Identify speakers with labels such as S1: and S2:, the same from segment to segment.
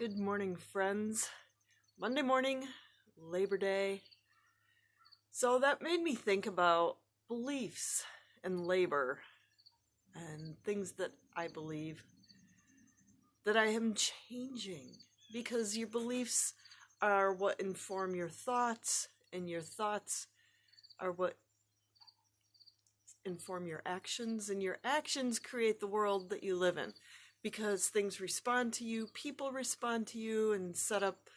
S1: Good morning, friends. Monday morning, Labor Day. So that made me think about beliefs and labor and things that I believe that I am changing, because your beliefs are what inform your thoughts, and your thoughts are what inform your actions, and your actions create the world that you live in, because things respond to you, people respond to you, and set up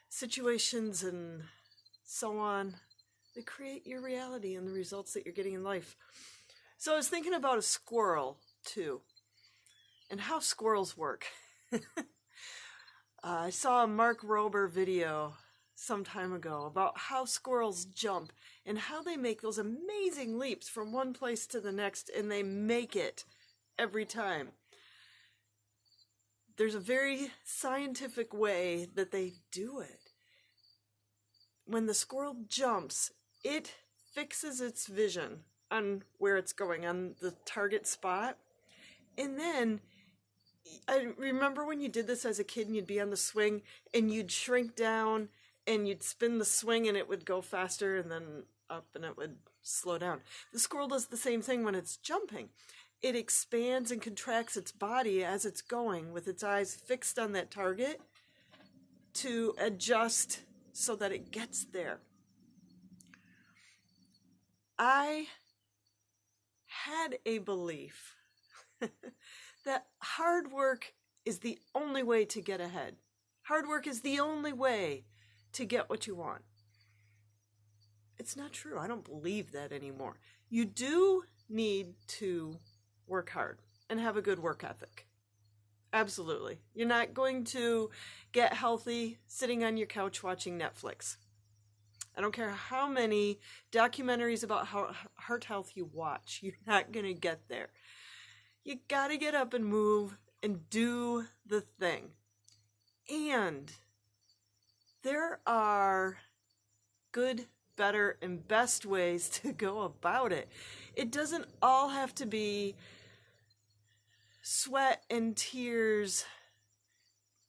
S1: situations and so on that create your reality and the results that you're getting in life. So I was thinking about a squirrel too, and how squirrels work. I saw a Mark Rober video some time ago about how squirrels jump and how they make those amazing leaps from one place to the next, and they make it every time. There's a very scientific way that they do it. When the squirrel jumps, it fixes its vision on where it's going, on the target spot. And then, I remember when you did this as a kid and you'd be on the swing and you'd shrink down and you'd spin the swing and it would go faster and then up and it would slow down. The squirrel does the same thing when it's jumping. It expands and contracts its body as it's going, with its eyes fixed on that target to adjust so that it gets there. I had a belief that hard work is the only way to get ahead. Hard work is the only way to get what you want. It's not true. I don't believe that anymore. You do need to work hard and have a good work ethic. Absolutely. You're not going to get healthy sitting on your couch watching Netflix. I don't care how many documentaries about heart health you watch. You're not going to get there. You got to get up and move and do the thing. And there are good, better, and best ways to go about it. It doesn't all have to be sweat and tears.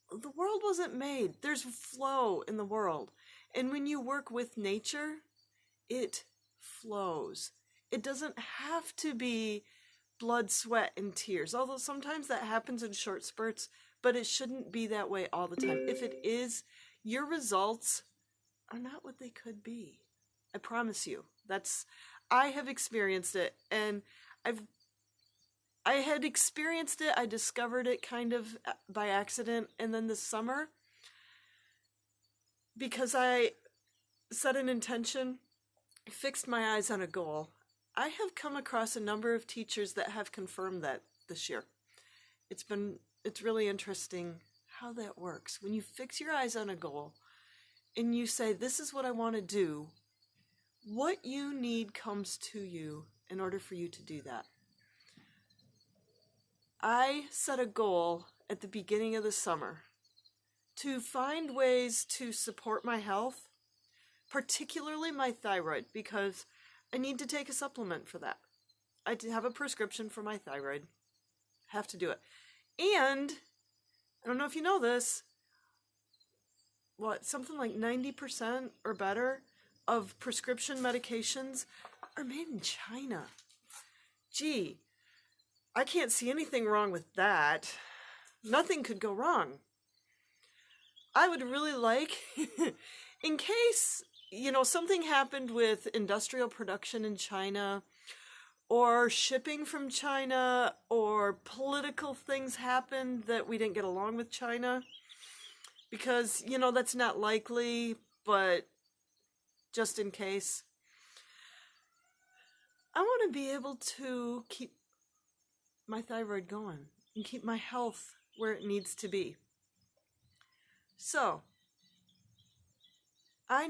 S1: The world wasn't made. There's flow in the world. And when you work with nature, it flows. It doesn't have to be blood, sweat, and tears. Although sometimes that happens in short spurts, but it shouldn't be that way all the time. If it is, your results are not what they could be. I promise you. I have experienced it, and I had experienced it, I discovered it kind of by accident, and then this summer, because I set an intention, fixed my eyes on a goal, I have come across a number of teachers that have confirmed that this year. It's really interesting how that works. When you fix your eyes on a goal, and you say, this is what I want to do, what you need comes to you in order for you to do that. I set a goal at the beginning of the summer to find ways to support my health, particularly my thyroid, because I need to take a supplement for that. I have a prescription for my thyroid. Have to do it. And, I don't know if you know this, something like 90% or better of prescription medications are made in China. Gee, I can't see anything wrong with that. Nothing could go wrong. I would really like, in case, something happened with industrial production in China, or shipping from China, or political things happened that we didn't get along with China, because, that's not likely, but just in case. I want to be able to keep my thyroid going and keep my health where it needs to be. So, I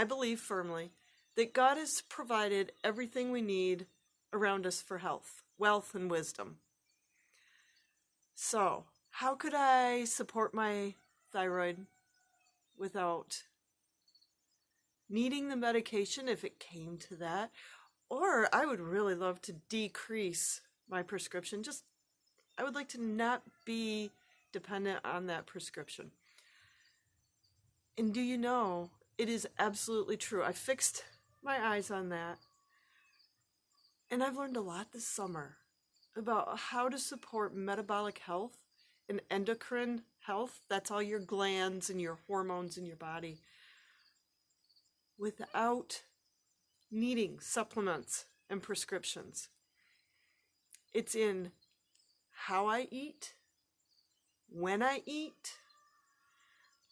S1: believe firmly that God has provided everything we need around us for health, wealth, and wisdom. So, how could I support my thyroid without needing the medication if it came to that? Or I would really love to decrease my prescription. I would like to not be dependent on that prescription. And do you know, it is absolutely true. I fixed my eyes on that. And I've learned a lot this summer about how to support metabolic health and endocrine health. That's all your glands and your hormones in your body, without needing supplements and prescriptions. It's in how I eat, when I eat.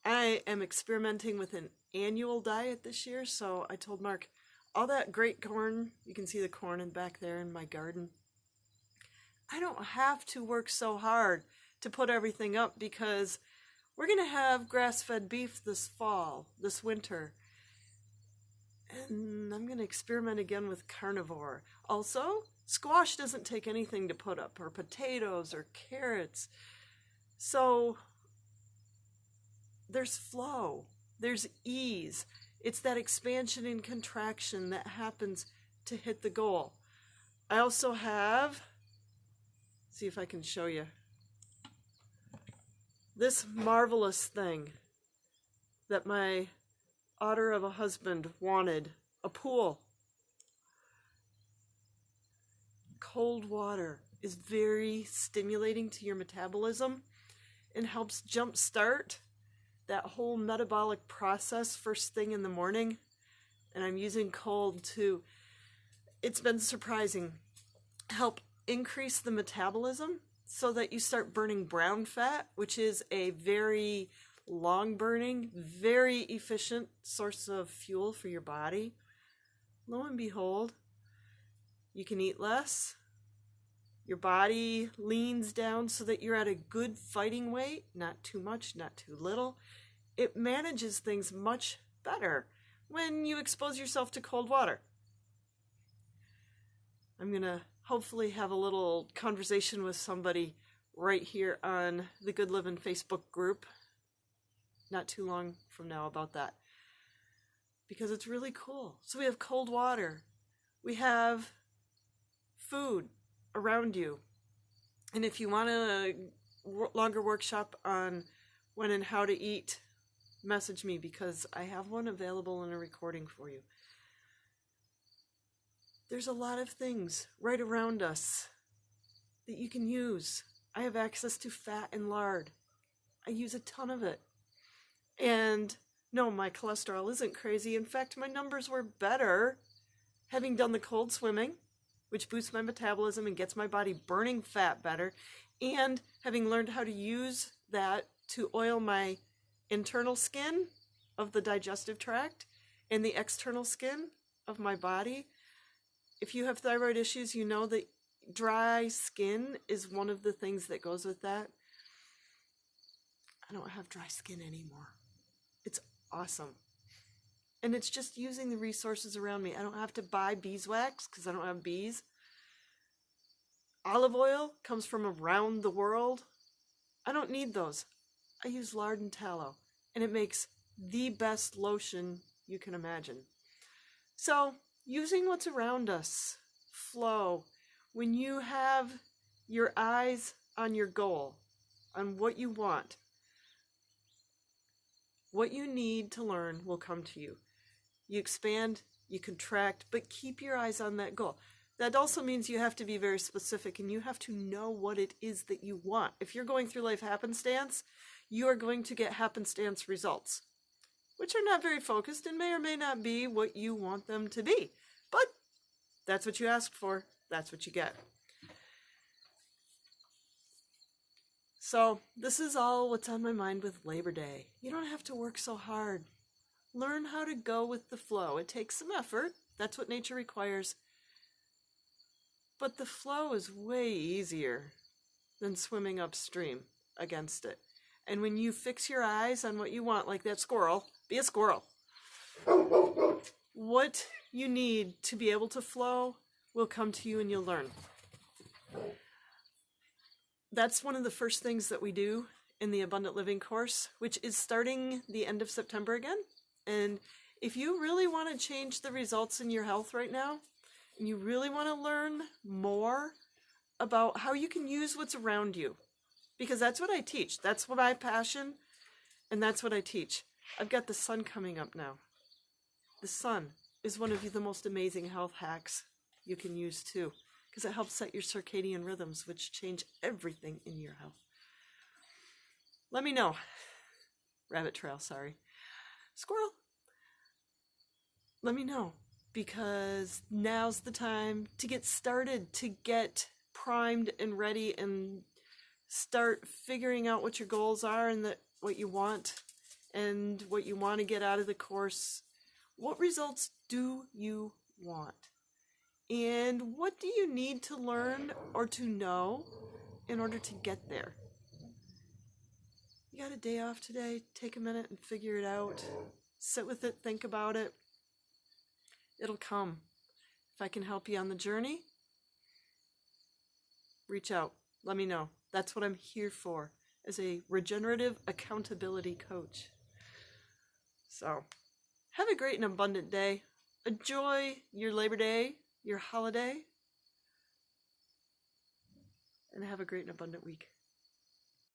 S1: I am experimenting with an annual diet this year, so I told Mark, all that great corn, you can see the corn in back there in my garden, I don't have to work so hard to put everything up because we're going to have grass-fed beef this fall, this winter. And I'm going to experiment again with carnivore. Also, squash doesn't take anything to put up, or potatoes, or carrots. So there's flow, there's ease. It's that expansion and contraction that happens to hit the goal. I also have, see if I can show you, this marvelous thing that my otter of a husband wanted, a pool. Cold water is very stimulating to your metabolism and helps jumpstart that whole metabolic process first thing in the morning. And I'm using cold to, it's been surprising, help increase the metabolism so that you start burning brown fat, which is a very long burning, very efficient source of fuel for your body. Lo and behold, you can eat less. Your body leans down so that you're at a good fighting weight, not too much, not too little. It manages things much better when you expose yourself to cold water. I'm going to hopefully have a little conversation with somebody right here on the Good Living Facebook group not too long from now about that, because it's really cool. So we have cold water, we have food around you, and if you want a longer workshop on when and how to eat, message me, because I have one available in a recording for you. There's a lot of things right around us that you can use. I have access to fat and lard. I use a ton of it. And no, my cholesterol isn't crazy. In fact, my numbers were better having done the cold swimming, which boosts my metabolism and gets my body burning fat better, and having learned how to use that to oil my internal skin of the digestive tract and the external skin of my body. If you have thyroid issues, you know that dry skin is one of the things that goes with that. I don't have dry skin anymore. It's awesome. And it's just using the resources around me. I don't have to buy beeswax because I don't have bees. Olive oil comes from around the world. I don't need those. I use lard and tallow, and it makes the best lotion you can imagine. So, using what's around us, flow. When you have your eyes on your goal, on what you want, what you need to learn will come to you. You expand, you contract, but keep your eyes on that goal. That also means you have to be very specific, and you have to know what it is that you want. If you're going through life happenstance, you are going to get happenstance results, which are not very focused and may or may not be what you want them to be. But that's what you asked for. That's what you get. So this is all what's on my mind with Labor Day. You don't have to work so hard. Learn how to go with the flow. It takes some effort. That's what nature requires. But the flow is way easier than swimming upstream against it. And when you fix your eyes on what you want, like that squirrel, be a squirrel. What you need to be able to flow will come to you, and you'll learn. That's one of the first things that we do in the Abundant Living course, which is starting the end of September again. And if you really want to change the results in your health right now, and you really want to learn more about how you can use what's around you, because that's what I teach. That's what my passion, and that's what I teach. I've got the sun coming up now. The sun is one of the most amazing health hacks you can use too, because it helps set your circadian rhythms, which change everything in your health. Let me know. Rabbit trail, sorry. Squirrel. Let me know, because now's the time to get started, to get primed and ready and start figuring out what your goals are and what you want and what you want to get out of the course. What results do you want? And what do you need to learn or to know in order to get there? You got a day off today? Take a minute and figure it out. Sit with it, think about it. It'll come. If I can help you on the journey, reach out. Let me know. That's what I'm here for, as a regenerative accountability coach. So, have a great and abundant day. Enjoy your Labor Day, your holiday, and have a great and abundant week.